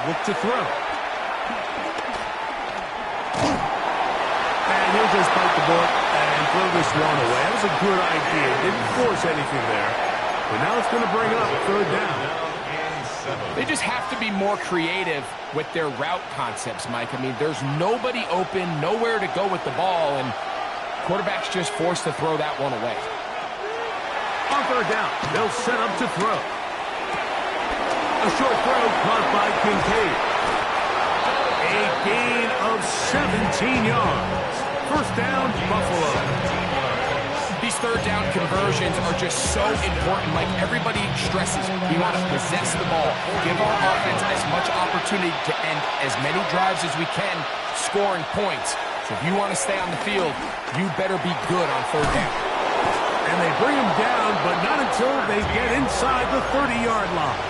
look to throw. And he'll just bite the bullet and throw this one away. That was a good idea. Didn't force anything there. But now it's going to bring up third down. They just have to be more creative with their route concepts, Mike. I mean, there's nobody open, nowhere to go with the ball, and quarterback's just forced to throw that one away. On third down, they'll set up to throw. A short throw caught by Kincaid. A gain of 17 yards. First down, Buffalo. These third down conversions are just so important. Like everybody stresses, we want to possess the ball, give our offense as much opportunity to end as many drives as we can, scoring points. So if you want to stay on the field, you better be good on third down. And they bring him down, but not until they get inside the 30-yard line.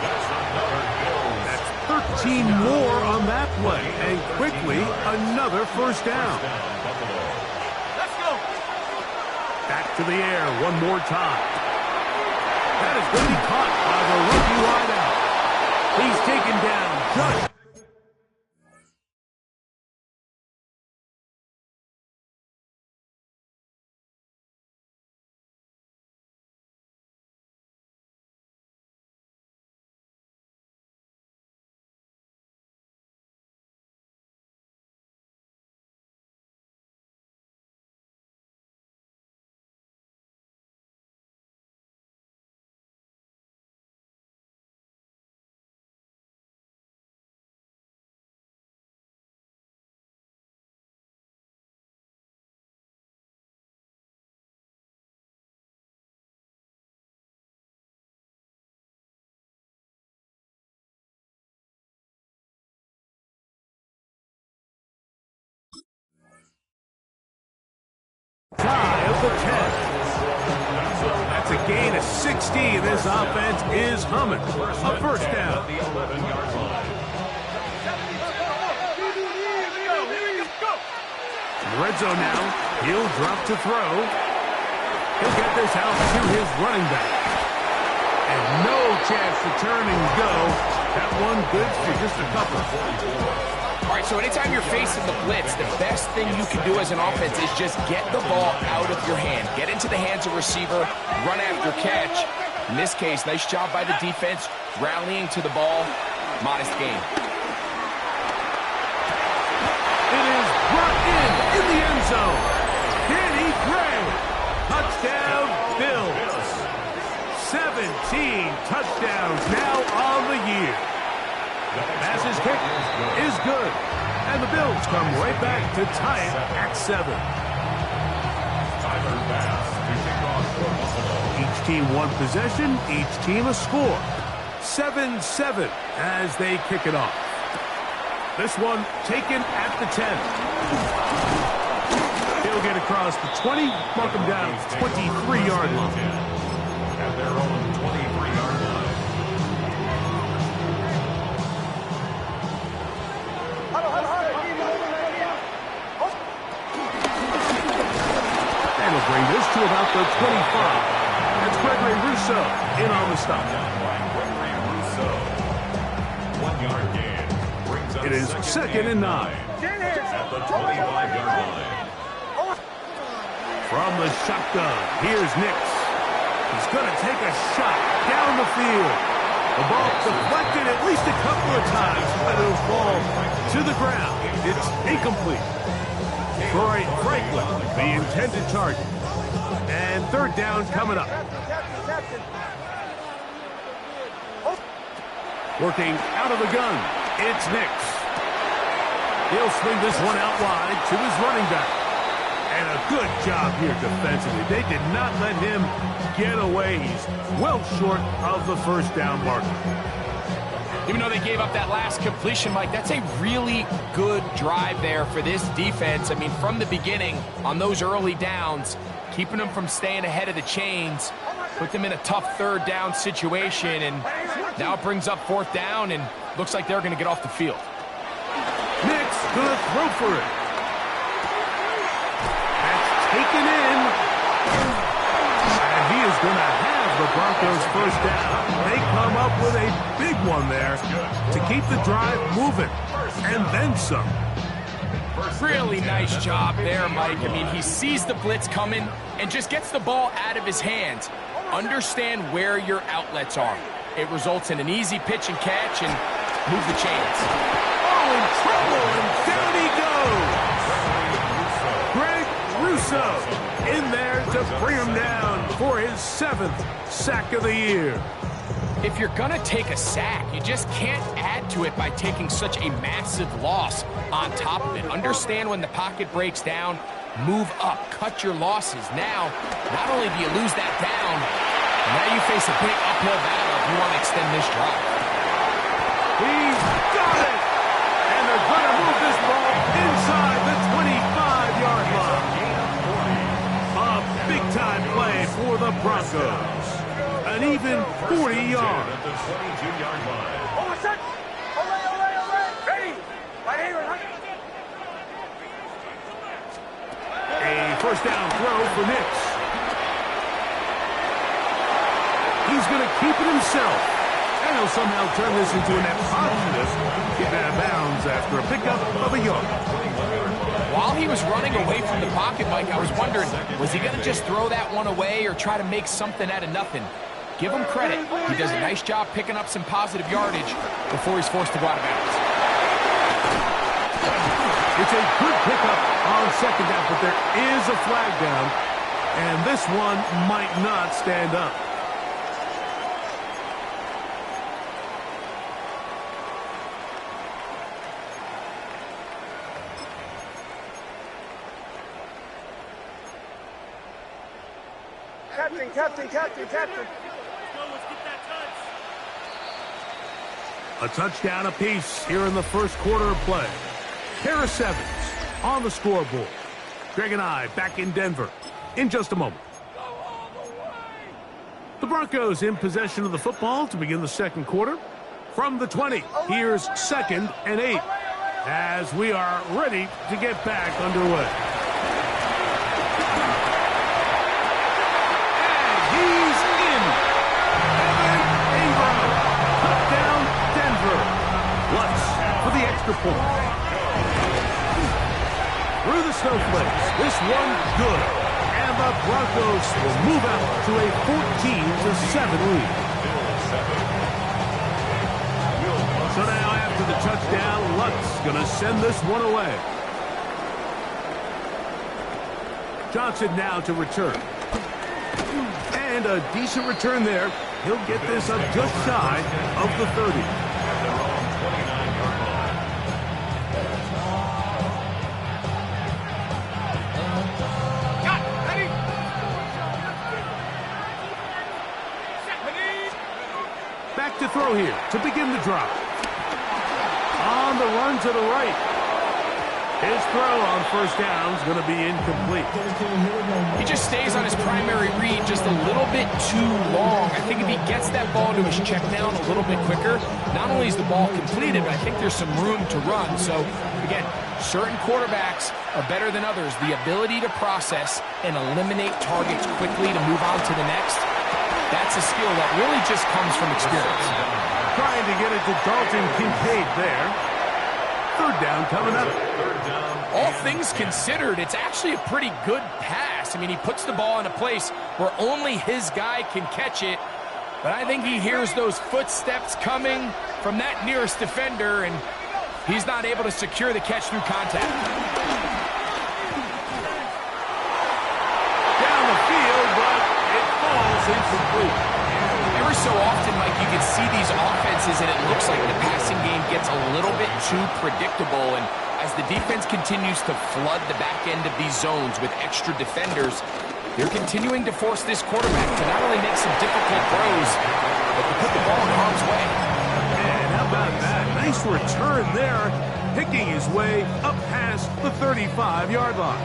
That's 13 more on that play, and quickly another first down. Back to the air one more time. That is going to be caught by the rookie wideout. He's taken down just. Tie of the 10. That's a gain of 60. This offense is humming. A first down. In the red zone now. He'll drop to throw. He'll get this out to his running back. And no chance to turn and go. That one good for just a couple. All right, so anytime you're facing the blitz, the best thing you can do as an offense is just get the ball out of your hand. Get into the hands of receiver, run after catch. In this case, nice job by the defense, rallying to the ball. Modest gain. It is brought in the end zone. Danny Gray. Touchdown, Bills. 17 touchdowns now on the year. Passes kick is good. And the Bills come right back to tie it at 7. Each team one possession, each team a score. 7-7 as they kick it off. This one taken at the 10. He'll get across the 20, mark him down 23-yard line. At their own 23-yard line. And he'll bring this to about the 25. That's Gregory Rousseau in on the stop. It is 2nd and 9. At the 25-yard line. From the shotgun, here's Nix. He's going to take a shot down the field. The ball deflected at least a couple of times, but it'll fall to the ground. It's incomplete. Troy Franklin, the intended target. And third down coming up. Working out of the gun, it's Nix. He'll swing this one out wide to his running back. And a good job here defensively. They did not let him get away. He's well short of the first down marker. Even though they gave up that last completion, Mike, that's a really good drive there for this defense. I mean, from the beginning, on those early downs, keeping them from staying ahead of the chains, put them in a tough third down situation, and now it brings up fourth down, and looks like they're going to get off the field. Nix going to throw for it. That's taken in. And he is going to have the Broncos first down. They come up with a big one there to keep the drive moving, and then some. Really nice job there, Mike. I mean, he sees the blitz coming and just gets the ball out of his hands. Understand where your outlets are. It results in an easy pitch and catch and move the chains. Oh, in trouble, and down he goes. Greg Russo in there to bring him down for his 7th sack of the year. If you're going to take a sack, you just can't add to it by taking such a massive loss on top of it. Understand when the pocket breaks down, move up, cut your losses. Now, not only do you lose that down, now you face a big uphill battle if you want to extend this drive. He's got it! And they're going to move this ball inside the 25-yard line. A big-time play for the Broncos. An even 40 yards. A first down throw for Nix. He's going to keep it himself. And he'll somehow turn this into a net positive. Get out of bounds after a pickup of a yard. While he was running away from the pocket, Mike, I was wondering, was he going to just throw that one away or try to make something out of nothing? Give him credit. He does a nice job picking up some positive yardage before he's forced to go out of bounds. It's a good pickup on second down, but there is a flag down, and this one might not stand up. Captain. A touchdown apiece here in the first quarter of play. Harris Evans on the scoreboard. Greg and I back in Denver in just a moment. The Broncos in possession of the football to begin the second quarter. From the 20, here's 2nd and 8 as we are ready to get back underway. Point. Through the snowflakes, this one good, and the Broncos will move out to a 14-7 lead. So now after the touchdown, Lutt's going to send this one away. Johnson now to return. And a decent return there. He'll get this up just shy of the 30. To throw here to begin the drive. On the run to the right. His throw on first down is going to be incomplete. He just stays on his primary read just a little bit too long. I think if he gets that ball to his check down a little bit quicker, not only is the ball completed, but I think there's some room to run. So, again, certain quarterbacks are better than others. The ability to process and eliminate targets quickly to move on to the next, that's a skill that really just comes from experience. Trying to get it to Dalton Kincaid there. Third down coming up. All things considered, it's actually a pretty good pass. I mean, he puts the ball in a place where only his guy can catch it. But I think he hears those footsteps coming from that nearest defender, and he's not able to secure the catch through contact. Down the field, but it falls incomplete. Every so often, Mike, you can see these offenses, and it looks like the passing game gets a little bit too predictable. And as the defense continues to flood the back end of these zones with extra defenders, they're continuing to force this quarterback to not only make some difficult throws, but to put the ball in harm's way. And how about that? Nice return there, picking his way up past the 35-yard line.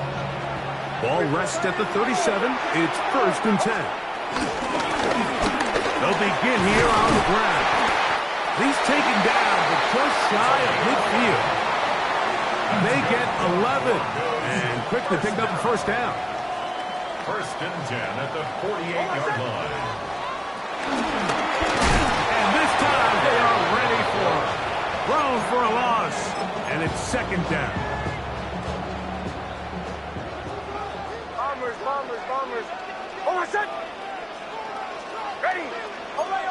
Ball rests at the 37. It's 1st and 10. They'll begin here on the ground. He's taken down, but just shy of midfield. They get 11 and quickly picked up the first down. First and 10 at the 48-yard line. And this time they are ready for it. Thrown for a loss. And it's second down. Bombers. Over set. Ready. Olay.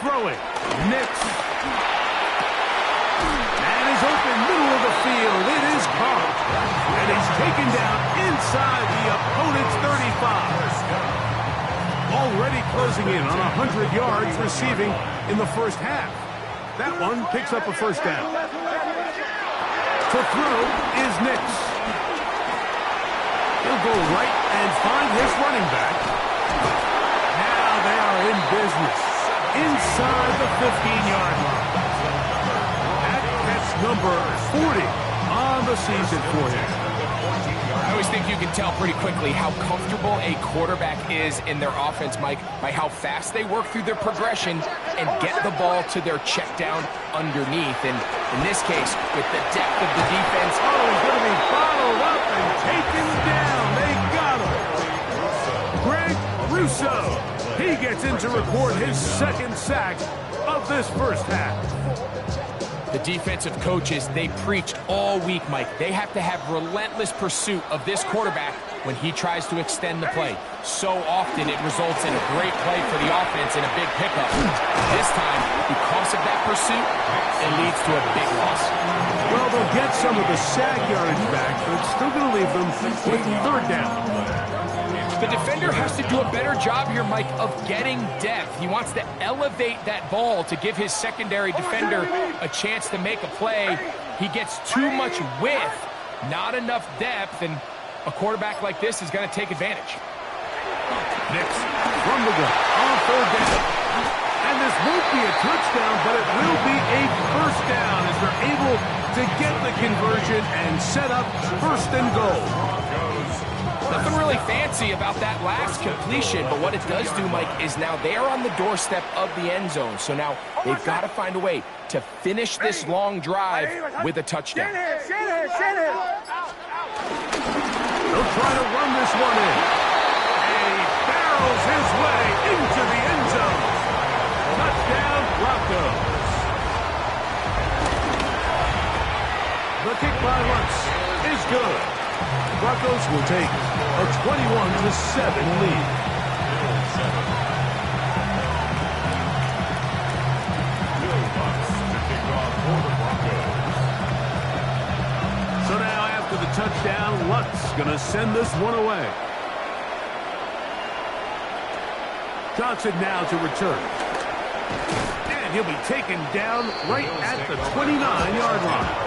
Throwing. Nix. And he's open middle of the field. It is caught. And he's taken down inside the opponent's 35. Already closing in on 100 yards receiving in the first half. That one picks up a first down. To throw is Nix. He'll go right and find his running back. Now they are in business inside the 15-yard line. That's number 40 on the season for him. I always think you can tell pretty quickly how comfortable a quarterback is in their offense, Mike, by how fast they work through their progression and get the ball to their check down underneath. And in this case, with the depth of the defense, he's going to be bottled up and taken down. They got him. Greg Russo. He gets in to record his second sack of this first half. The defensive coaches, they preached all week, Mike. They have to have relentless pursuit of this quarterback when he tries to extend the play. So often it results in a great play for the offense and a big pickup. This time, because of that pursuit, it leads to a big loss. Well, they'll get some of the sack yardage back, but it's still going to leave them with third down. The defender has to do a better job here, Mike, of getting depth. He wants to elevate that ball to give his secondary defender a chance to make a play. He gets too much width, not enough depth, and a quarterback like this is going to take advantage. Nix from the gun on third down. And this won't be a touchdown, but it will be a first down as they're able to get the conversion and set up first and goal. Nothing really fancy about that last completion, but what it does do, Mike, is now they're on the doorstep of the end zone. So now they've got to find a way to finish this long drive with a touchdown. They'll try to run this one in. And he barrels his way into the end zone. Touchdown, Broncos. The kick by Lutz is good. Broncos will take a 21-7 lead. So now after the touchdown, Lutz going to send this one away. Johnson now to return. And he'll be taken down right at the 29-yard line.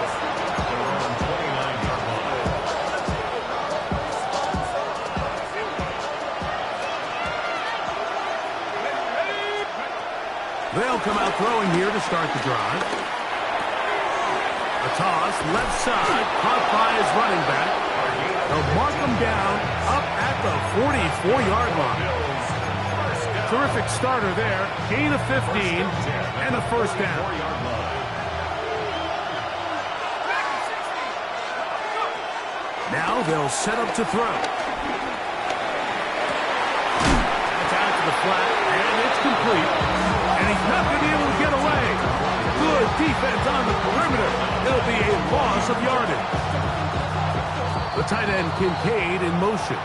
They'll come out throwing here to start the drive. A toss, left side, caught by his running back. They'll mark him down up at the 44-yard line. Terrific starter there. Gain of 15 and a first down. Now they'll set up to throw. That's out to the flat, and it's complete. And he's not going to be able to get away. Good defense on the perimeter. It'll be a loss of yardage. The tight end Kincaid in motion.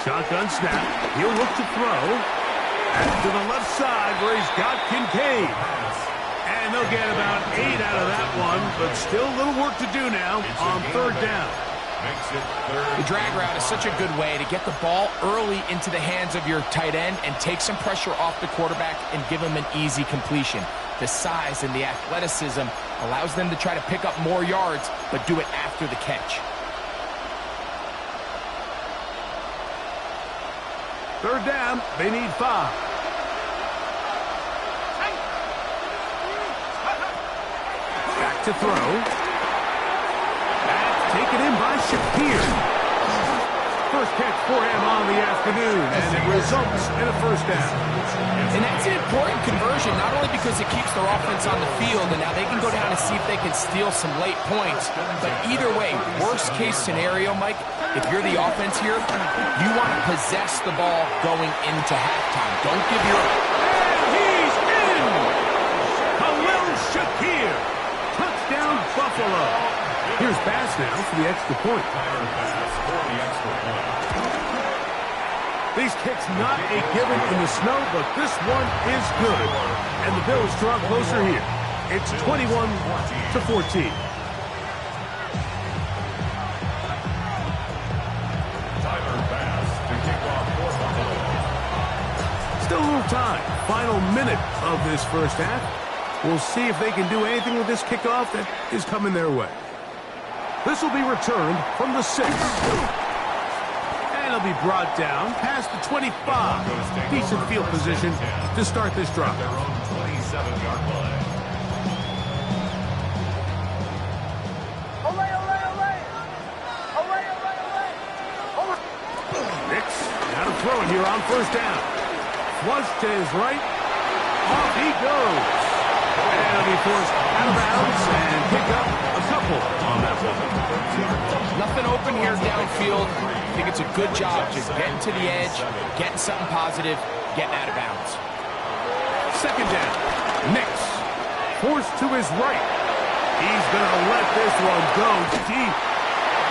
Shotgun snap. He'll look to throw. And to the left side where he's got Kincaid. And they'll get about 8 out of that one, but still a little work to do now on third down. The drag route is such a good way to get the ball early into the hands of your tight end and take some pressure off the quarterback and give him an easy completion. The size and the athleticism allows them to try to pick up more yards, but do it after the catch. Third down, they need 5. to throw. That's taken in by Shakir. First catch for him on the afternoon, and it results in a first down. And that's an important conversion, not only because it keeps their offense on the field, and now they can go down and see if they can steal some late points. But either way, worst case scenario, Mike, if you're the offense here, you want to possess the ball going into halftime. Don't give your... And he's in! Khalil Shakir. Touchdown, Buffalo. Here's Bass now for the extra point. These kicks not a given in the snow, but this one is good. And the Bills draw closer here. It's 21-14. Still a little time. Final minute of this first half. We'll see if they can do anything with this kickoff that is coming their way. This will be returned from the 6. And it'll be brought down past the 25. Decent field position to start this drive. Their own 27-yard line. Nix now to throw it here on first down. Flush to his right. Off he goes. And he'll be forced out of bounds and pick up a couple on that one. Nothing open here downfield. I think it's a good job just getting to the edge, getting something positive, getting out of bounds. Second down. Nix forced to his right. He's going to let this one go deep.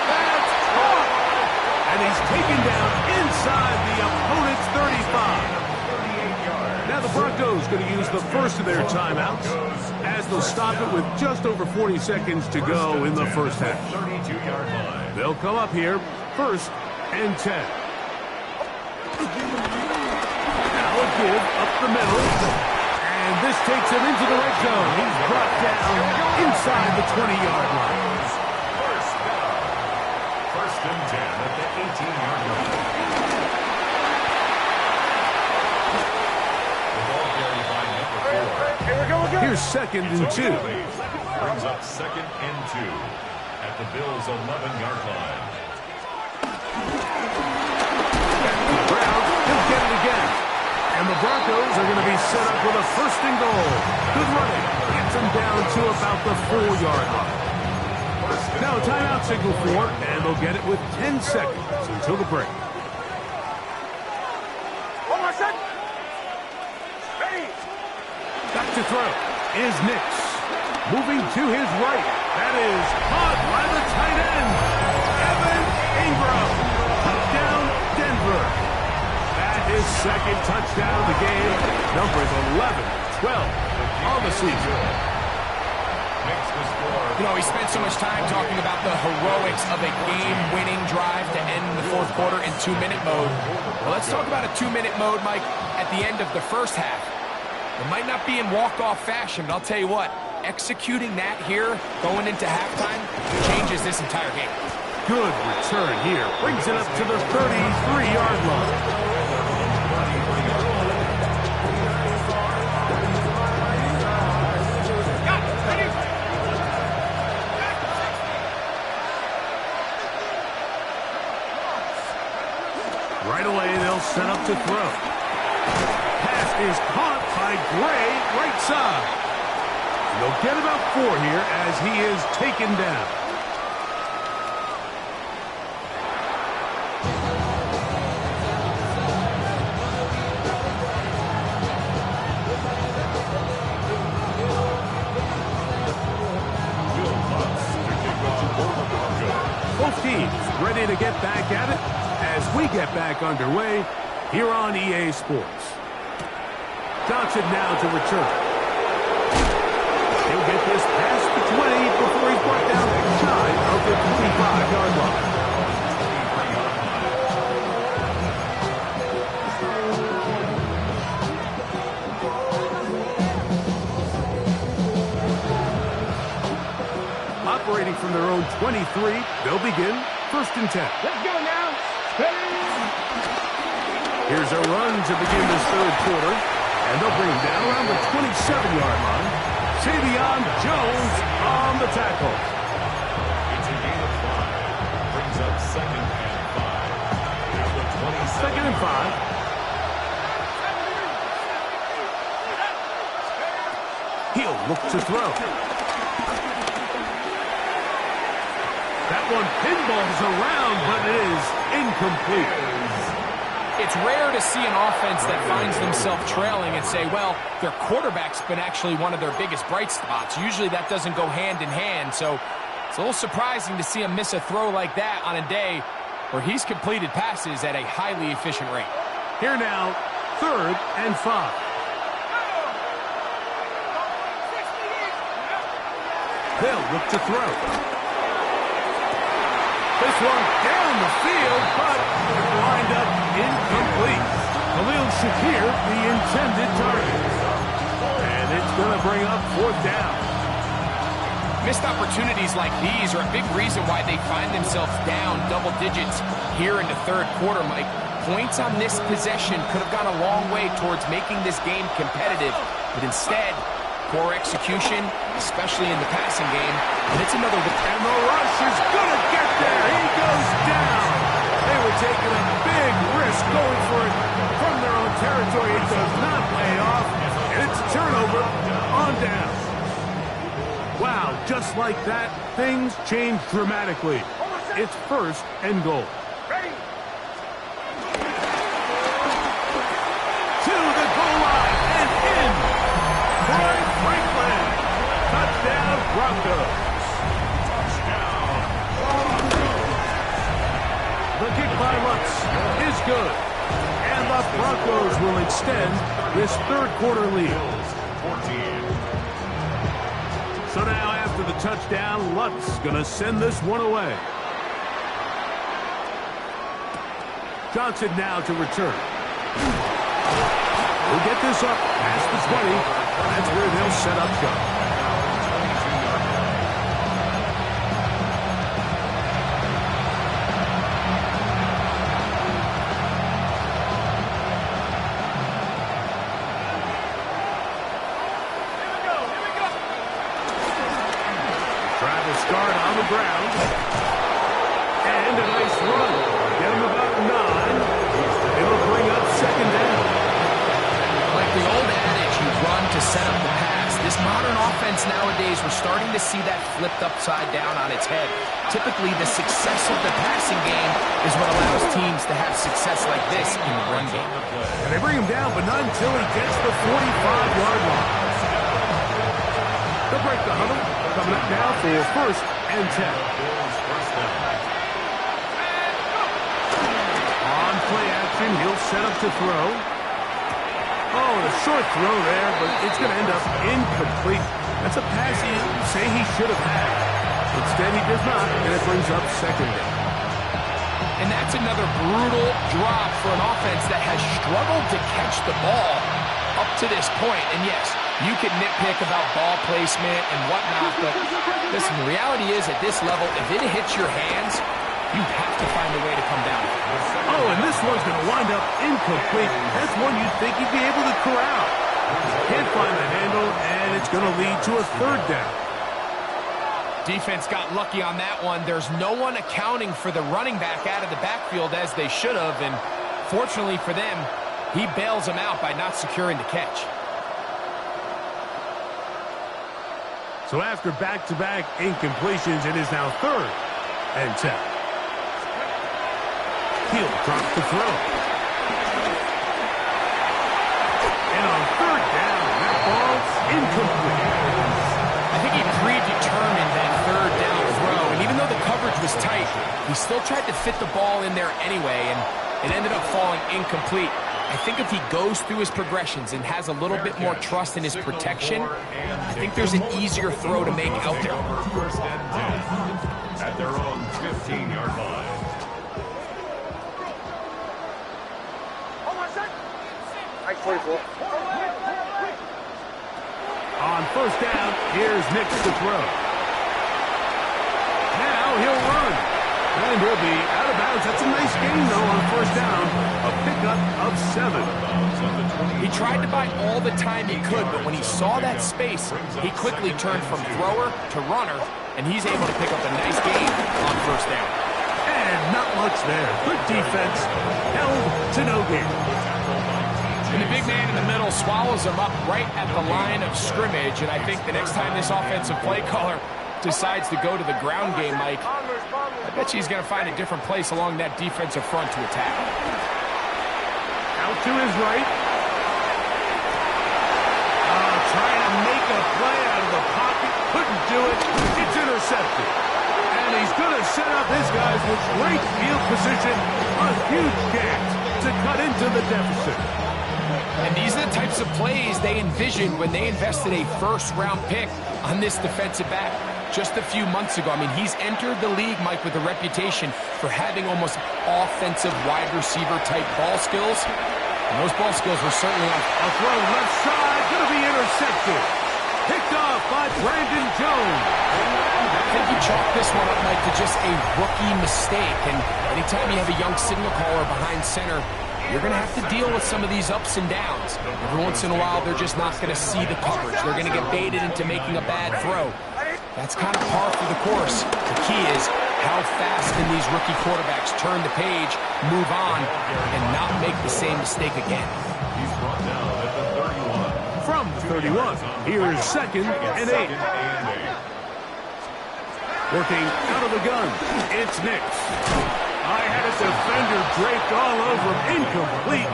That's caught. And he's taken down inside the opponent's 35. Now the Broncos going to use the first of their timeouts as they'll stop it with just over 40 seconds to go in the first half. 32-yard line. They'll come up here, 1st and 10. Now a give up the middle. And this takes him into the red zone. He's brought down inside the 20-yard line. First down. 1st and 10 at the 18-yard line. Here's 2nd and 2. Brings up 2nd and 2 at the Bills' 11-yard line. Brown, he'll get it again. And the Broncos are going to be set up with a 1st and goal. Good running. Gets them down to about the 4-yard line. Now a timeout signal for, and they'll get it with 10 seconds until the break. Back to throw is Nix. Moving to his right. That is caught by the tight end. Evan Ingram. Touchdown, Denver. That is 2nd touchdown of the game. Numbers 11, 12 on the season. You know, we spent so much time talking about the heroics of a game-winning drive to end the 4th quarter in 2-minute mode. Well, let's talk about a 2-minute mode, Mike, at the end of the first half. It might not be in walk-off fashion, but I'll tell you what, executing that here, going into halftime, changes this entire game. Good return here. Brings it up to the 33-yard line. Right away, they'll set up to throw. Pass is caught by Gray, right side. They'll get about 4 here as he is taken down. Both teams ready to get back at it as we get back underway here on EA Sports. Johnson now to return. He'll get this past the 20 before he's brought down shy of the 25-yard line. Operating from their own 23, they'll begin 1st and 10. Let's go now. Here's a run to begin this 3rd quarter. And they'll bring him down around the 27-yard line. Savion Jones on the tackle. It's a gain of 5. Brings up 2nd and 5. At the 27. 2nd and 5. He'll look to throw. That one pinballs around, but it is incomplete. It's rare to see an offense that finds themselves trailing and say, well, their quarterback's been actually one of their biggest bright spots. Usually that doesn't go hand in hand, so it's a little surprising to see him miss a throw like that on a day where he's completed passes at a highly efficient rate. Here now, 3rd and 5. They'll look to throw. This one down the field, but lined up incomplete. Khalil Shakir, the intended target. And it's going to bring up 4th down. Missed opportunities like these are a big reason why they find themselves down double digits here in the 3rd quarter, Mike. Points on this possession could have gone a long way towards making this game competitive, but instead, poor execution, especially in the passing game, and it's another... And the rush is going to get there. He goes down. They were taking a big risk going for it from their own territory. It does not pay off, and it's a turnover on down. Wow, just like that, things change dramatically. It's 1st and goal. Ready. To the goal line and in. Troy Franklin. Touchdown, Broncos. The kick by Lutz is good. And the Broncos will extend this 3rd quarter lead. 14. So now after the touchdown, Lutz going to send this one away. Johnson now to return. We'll get this up past the 20. That's where they'll set up shop. Start on the ground. And a nice run. Get him about 9. It'll bring up 2nd down. Like the old adage, you run to set up the pass. This modern offense nowadays, we're starting to see that flipped upside down on its head. Typically, the success of the passing game is what allows teams to have success like this in the run game. And they bring him down, but not until he gets the 45-yard line. They'll break the huddle. Coming up now for 1st and 10. On play action, he'll set up to throw. Oh, and a short throw there, but it's going to end up incomplete. That's a pass you say he should have had. Instead, he does not, and it brings up 2nd down. And that's another brutal drop for an offense that has struggled to catch the ball up to this point. And yes, you can nitpick about ball placement and whatnot, but listen, the reality is at this level, if it hits your hands, you have to find a way to come down. Oh, and this one's going to wind up incomplete. That's one you'd think he'd be able to corral. Can't find the handle, and it's going to lead to a 3rd down. Defense got lucky on that one. There's no one accounting for the running back out of the backfield as they should have, and fortunately for them, he bails them out by not securing the catch. So after back-to-back incompletions, it is now 3rd and 10. He'll drop the throw. And on 3rd down, that ball's incomplete. I think he predetermined that 3rd down throw, and even though the coverage was tight, he still tried to fit the ball in there anyway, and it ended up falling incomplete. I think if he goes through his progressions and has a little bit more trust in his protection, I think there's an easier throw to make out there. 1st and 10 at their own 15-yard line. On 1st down, here's Nix to throw. Now he'll run. And he'll be out of bounds. That's a nice gain, though, on 1st down. A pickup of 7. He tried to buy all the time he could, but when he saw that space, he quickly turned from thrower to runner, and he's able to pick up a nice gain on first down. And not much there. Good defense. Held to no gain. And the big man in the middle swallows him up right at the line of scrimmage, and I think the next time this offensive play caller decides to go to the ground game, Mike, I bet you he's going to find a different place along that defensive front to attack. Out to his right. Trying to make a play out of the pocket. Couldn't do it. It's intercepted. And he's going to set up his guys with great field position. A huge gap to cut into the deficit. And these are the types of plays they envisioned when they invested a first-round pick on this defensive back just a few months ago. I mean, he's entered the league, Mike, with a reputation for having almost offensive wide receiver-type ball skills. And those ball skills were certainly on. A throw left side, going to be intercepted. Picked off by Brandon Jones. I think you chalk this one up, Mike, to just a rookie mistake. And anytime you have a young signal caller behind center, you're going to have to deal with some of these ups and downs. Every once in a while, they're just not going to see the coverage. They're going to get baited into making a bad throw. That's kind of par for the course. The key is how fast can these rookie quarterbacks turn the page, move on, and not make the same mistake again. He's brought down at the 31. From the 31, here's 2nd and 8. Working out of the gun, it's Nix. I had a defender draped all over him. Incomplete.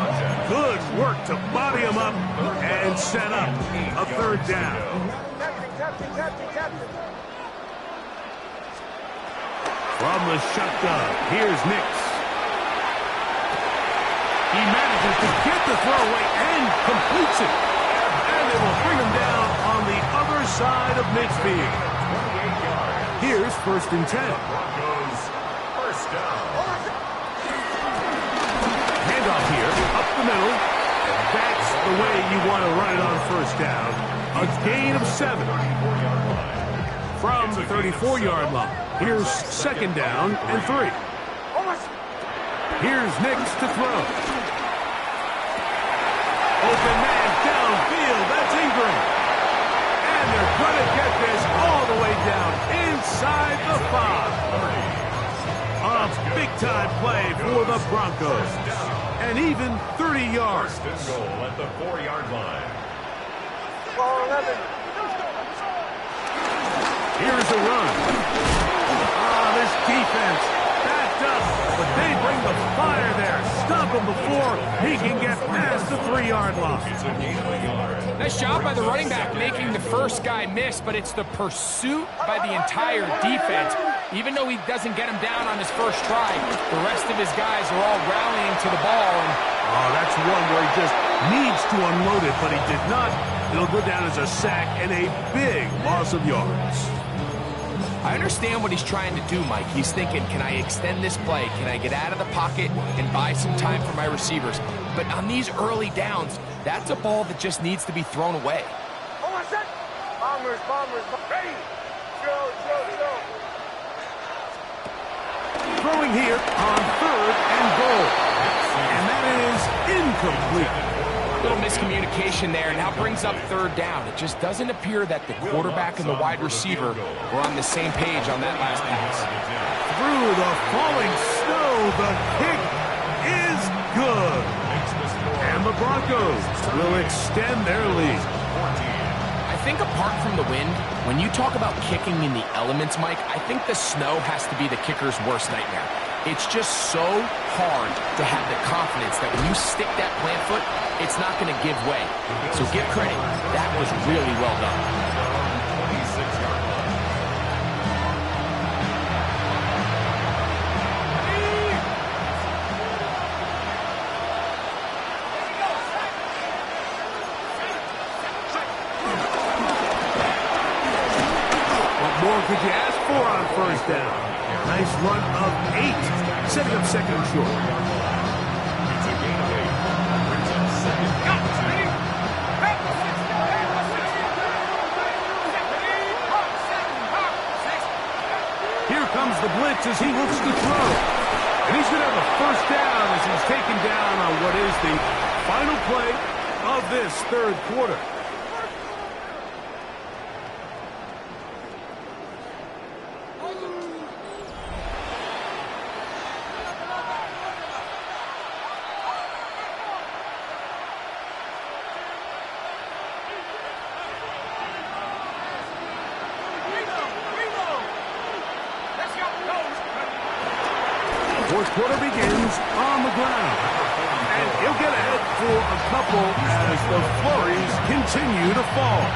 Good work to body him up and set up a 3rd down. From the shotgun, here's Nix. He manages to get the throw away and completes it. And it will bring him down on the other side of midfield. Here's 1st and 10. Broncos, first down. Handoff here, up the middle. That's the way you want to run it on 1st down. A gain of 7. From the 34-yard line, here's 2nd down and 3. Here's Nix to throw. Open man downfield, that's Ingram. And they're going to get this all the way down inside the 5. A big-time play for the Broncos. And even 30 yards. First and goal at the 4-yard line. Here's a run. This defense backed up, but they bring the fire there. Stop him before he can get past the 3-yard line. It's a gain of a yard. Nice job by the running back making the first guy miss, but it's the pursuit by the entire defense. Even though he doesn't get him down on his first try, the rest of his guys are all rallying to the ball. And that's one where he just needs to unload it, but he did not. It'll go down as a sack and a big loss of yards. I understand what he's trying to do, Mike. He's thinking, can I extend this play? Can I get out of the pocket and buy some time for my receivers? But on these early downs, that's a ball that just needs to be thrown away. Bombers, ready. Go. Throwing here on 3rd and goal. And that is incomplete. Little miscommunication there, now brings up 3rd down. It just doesn't appear that the quarterback and the wide receiver were on the same page on that last pass. Through the falling snow, the kick is good. And the Broncos will extend their lead. I think apart from the wind, when you talk about kicking in the elements, Mike, I think the snow has to be the kicker's worst nightmare. It's just so hard to have the confidence that when you stick that plant foot, it's not going to give way. So give credit. That was really well done. 26-yard line. What more could you ask for on 1st down? Nice run of 8, setting up 2nd and short. It's a gain of 8. Brings up 2nd and 2. Here comes the blitz as he looks to throw. And he's going to have a 1st down as he's taken down on what is the final play of this third quarter. Fourth quarter begins on the ground. And he'll get ahead for a couple as the flurries continue to fall.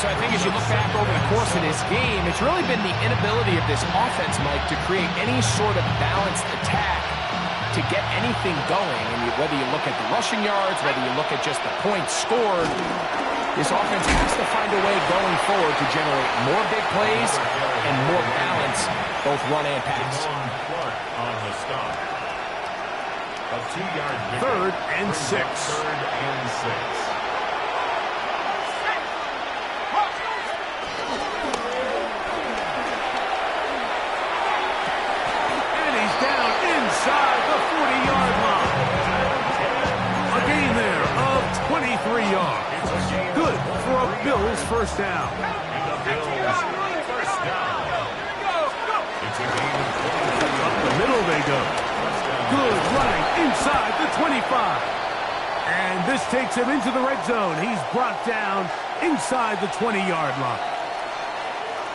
So I think as you look back over the course of this game, it's really been the inability of this offense, Mike, to create any sort of balanced attack to get anything going. And whether you look at the rushing yards, whether you look at just the points scored, this offense has to find a way going forward to generate more big plays and more balance, both run and pass. On the stop. A 2-yard pickup. Third and 6. Third and 6. And he's down inside the 40-yard line. A gain there of 23 yards. Good for a Bills first down. And the Bills first down. It's a gain of 23. Up the middle they go. Good running inside the 25. And this takes him into the red zone. He's brought down inside the 20-yard line.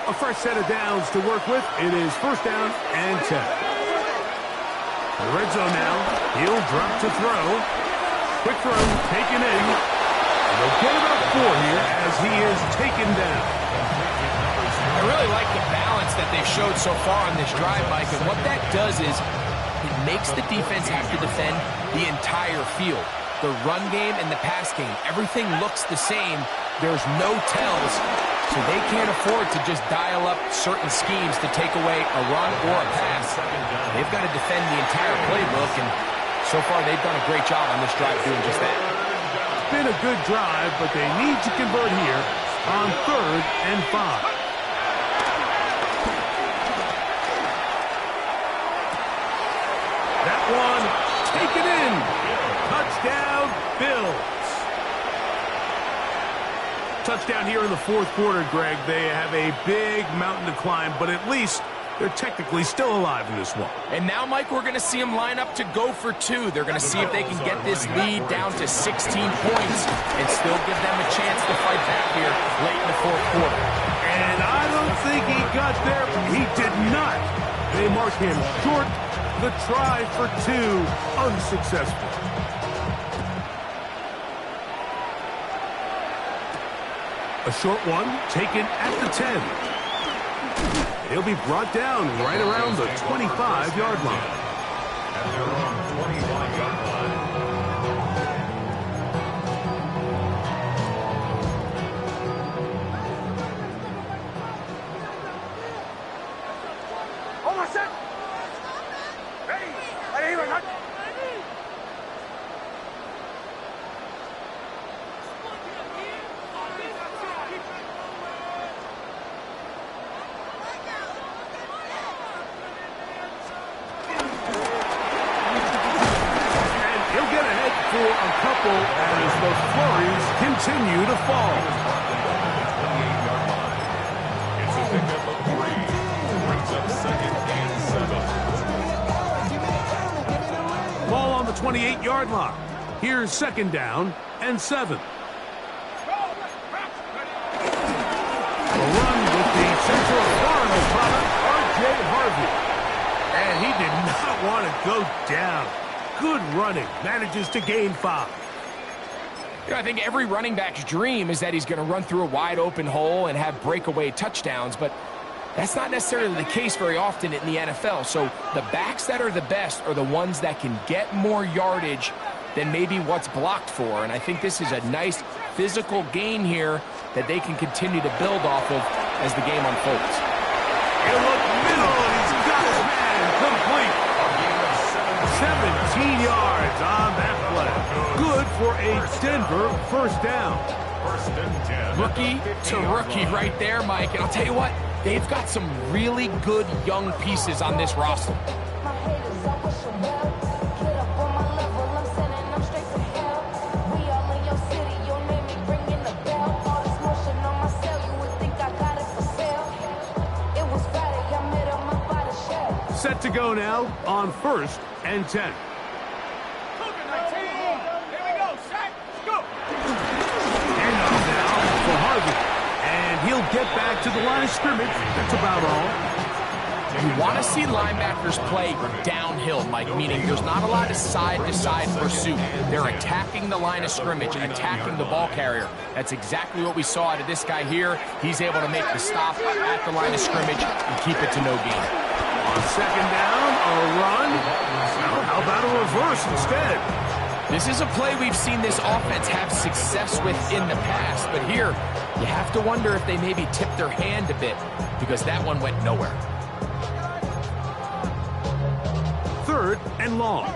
A fresh set of downs to work with. It is first down and 10. The red zone now. He'll drop to throw. Quick throw taken in. And they'll get about 4 here as he is taken down. I really like the balance that they've showed so far on this drive, Mike, and what that does is it makes the defense have to defend the entire field. The run game and the pass game, everything looks the same. There's no tells, so they can't afford to just dial up certain schemes to take away a run or a pass. They've got to defend the entire playbook, and so far they've done a great job on this drive doing just that. It's been a good drive, but they need to convert here on 3rd and 5. That one taken in. Touchdown, Bills. Touchdown here in the fourth quarter, Greg. They have a big mountain to climb, but at least they're technically still alive in this one. And now, Mike, we're going to see them line up to go for 2. They're going to see if they can get this lead down to 16 points and still give them a chance to fight back here late in the fourth quarter. And I don't think he got there. He did not. They mark him short. The try for 2 unsuccessful. A short one taken at the 10. He'll be brought down right around the 25-yard line. And they're on 25-yard line. Almost set. Ready. Ready, we're not. For a couple as the flurries continue to fall. 28-yard line. It's a pickup of 3. Brings up 2nd and 7. Ball on the 28-yard line. Here's 2nd down and 7. A run with the Central Florida product, R.J. Harvey. And he did not want to go down. Good running. Manages to gain 5. I think every running back's dream is that he's going to run through a wide open hole and have breakaway touchdowns, but that's not necessarily the case very often in the NFL. So the backs that are the best are the ones that can get more yardage than maybe what's blocked for. And I think this is a nice physical gain here that they can continue to build off of as the game unfolds. He'll look middle, and he's got his man complete. 17 yards on that play. Good for a Denver first down. 1st and 10. Rookie to rookie right there, Mike. And I'll tell you what, they've got some really good young pieces on this roster. to go now on 1st and 10. Handoff now for Harvey. And he'll get back to the line of scrimmage. That's about all. You want to see linebackers play downhill, Mike, meaning there's not a lot of side-to-side pursuit. They're attacking the line of scrimmage, attacking the ball carrier. That's exactly what we saw out of this guy here. He's able to make the stop at the line of scrimmage and keep it to no gain. On 2nd down, a run. Well, how about a reverse instead? This is a play we've seen this offense have success with in the past, but here you have to wonder if they maybe tipped their hand a bit because that one went nowhere. 3rd and long.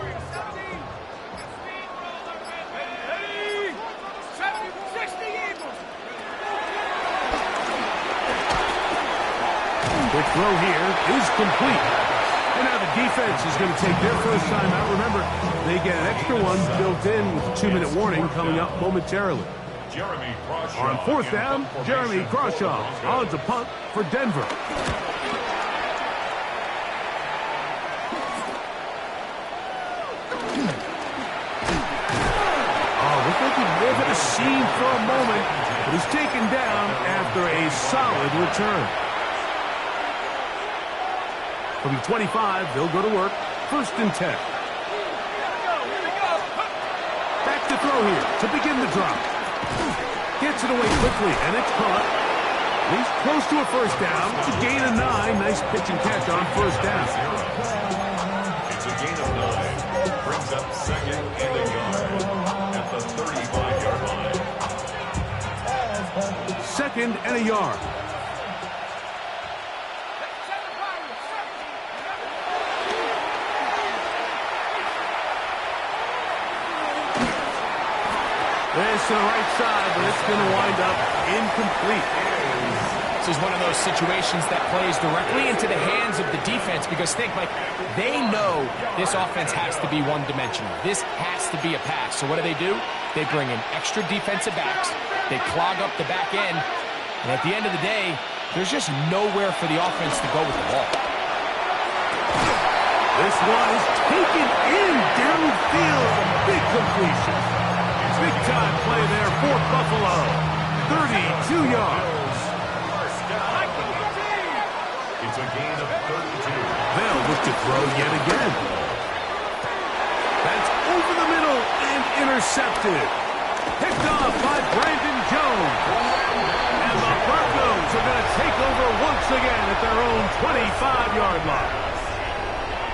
Quick throw here is complete. And now the defense is going to take their first time out. Remember, they get an extra one built in with a 2-minute warning coming up momentarily. On 4th down, Jeremy Crawshaw on to punt for Denver. Looked like he lived a scene for a moment, but he's taken down after a solid return. From the 25, they'll go to work. 1st and 10. Back to throw here to begin the drop. Gets it away quickly, and it's caught. He's close to a 1st down. It's a gain of 9. Nice pitch and catch on 1st down. It's a gain of 9. Brings up 2nd and a yard at the 35-yard line. 2nd and a yard. This to the right side, but it's going to wind up incomplete. This is one of those situations that plays directly into the hands of the defense because think, Mike, they know this offense has to be one-dimensional. This has to be a pass. So what do? They bring in extra defensive backs. They clog up the back end. And at the end of the day, there's just nowhere for the offense to go with the ball. This one is taken in downfield. Big completion. Big-time play there for Buffalo. 32 yards. It's a gain of 32. They'll look to throw yet again. That's over the middle and intercepted. Picked off by Brandon Jones. And the Broncos are going to take over once again at their own 25-yard line.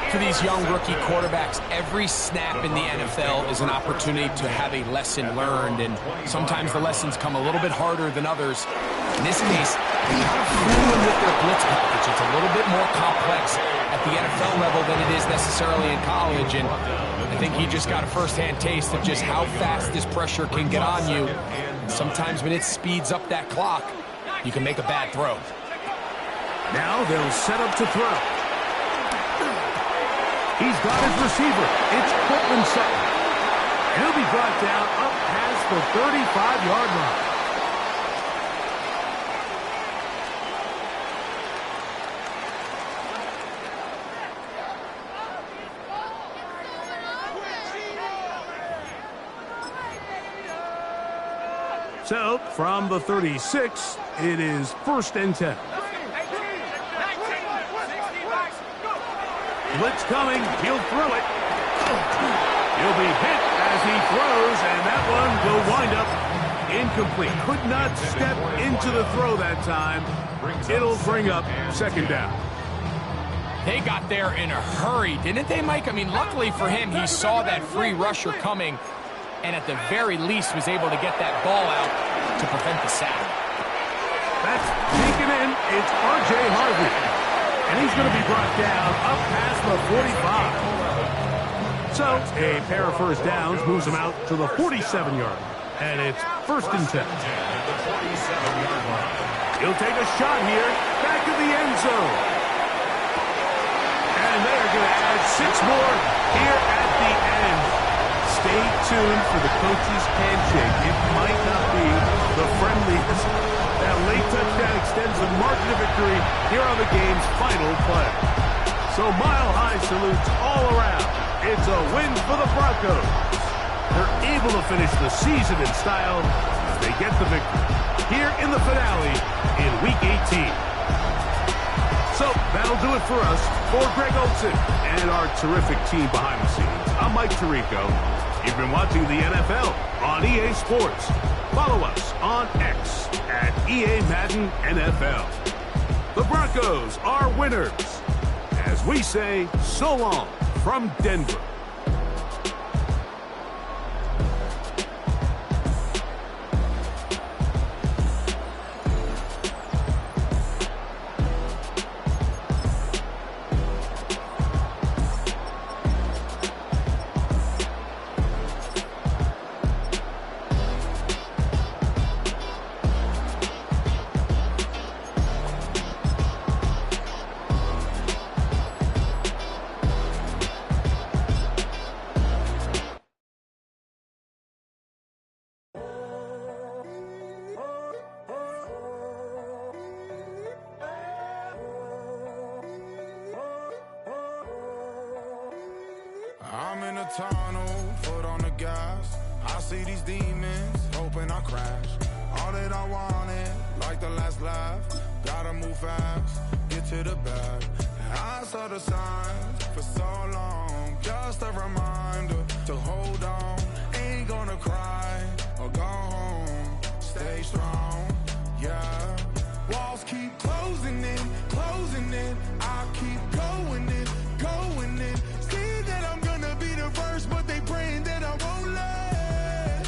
For these young rookie quarterbacks, every snap in the NFL is an opportunity to have a lesson learned, and sometimes the lessons come a little bit harder than others. In this case, they got to fool them with their blitz package. It's a little bit more complex at the NFL level than it is necessarily in college, and I think he just got a first-hand taste of just how fast this pressure can get on you. And sometimes when it speeds up that clock, you can make a bad throw. Now they'll set up to throw. He's got his receiver. It's Cortland Sutton. He'll be brought down up past the 35-yard line. So, from the 36, it is 1st and 10. Blitz coming. He'll throw it. He'll be hit as he throws, and that one will wind up incomplete. Could not step into the throw that time. It'll bring up 2nd down. They got there in a hurry, didn't they, Mike? I mean, luckily for him, he saw that free rusher coming, and at the very least was able to get that ball out to prevent the sack. That's taken in. It's R.J. Harvey. And he's going to be brought down up past the 45. So a pair of 1st downs moves him out to the 47-yard. And it's 1st and 10. He'll take a shot here. Back to the end zone. And they're going to add 6 more here at the end. Stay tuned for the coach's handshake. It might not be the friendliest. That late touchdown extends the margin of victory here on the game's final play. So mile-high salutes all around. It's a win for the Broncos. They're able to finish the season in style as they get the victory here in the finale in Week 18. So that'll do it for us. For Greg Olson and our terrific team behind the scenes, I'm Mike Tirico. You've been watching the NFL on EA Sports. Follow us on X at EA Madden NFL. The Broncos are winners. As we say, so long from Denver. I'm in a tunnel, foot on the gas. I see these demons, hoping I crash. All that I wanted, like the last laugh. Gotta move fast, get to the bag. I saw the signs for so long. Just a reminder to hold on. Ain't gonna cry or go home. Stay strong, yeah. Walls keep closing in, closing in. I keep going in, going in. See that I'm gonna be the first, but they praying that I won't let.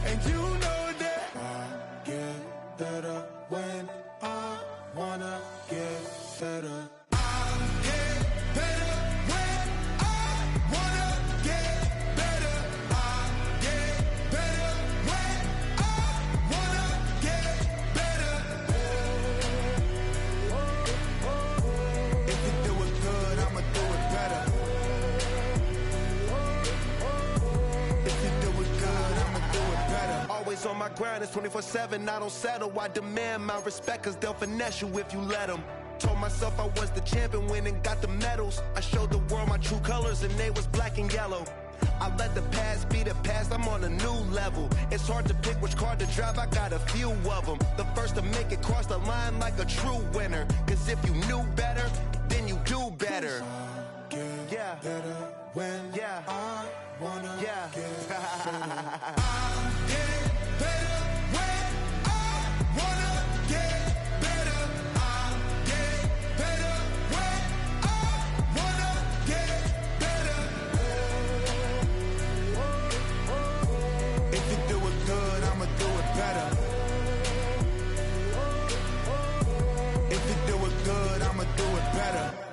And you know that I get better when I wanna get better. On my grind, it's 24/7, I don't settle. I demand my respect, cause they'll finesse you if you let them. Told myself I was the champion, went and got the medals. I showed the world my true colors and they was black and yellow. I let the past be the past, I'm on a new level. It's hard to pick which car to drive, I got a few of them. The first to make it cross the line like a true winner. Cause if you knew better, then you do better. Yeah. Better when I wanna get better.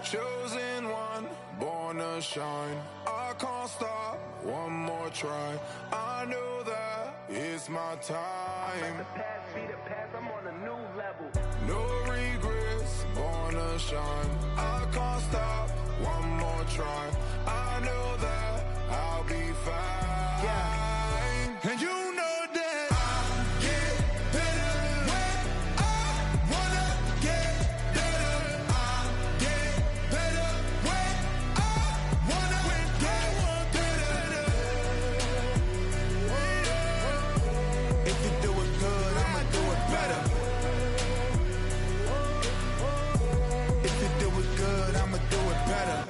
Chosen one, born to shine. I can't stop, one more try. I know that it's my time. The past be the past, I'm on a new level. No regrets, born to shine. I can't stop, one more try. I know that I'll be fine. Yeah. And you know that I get better when I wanna get better. I get better when I wanna get better. If you do it good, I'ma do it better. If you do it good, I'ma do it better.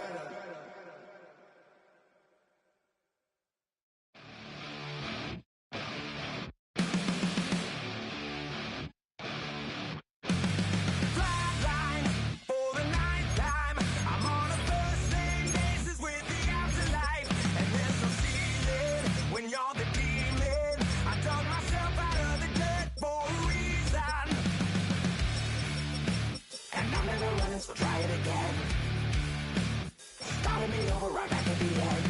Flatline for the ninth time. I'm on a first name basis with the afterlife, and there's no ceiling when you're the demon. I dug myself out of the dirt for a reason, and I'm never running, so try it again. Starting me over right back at the end.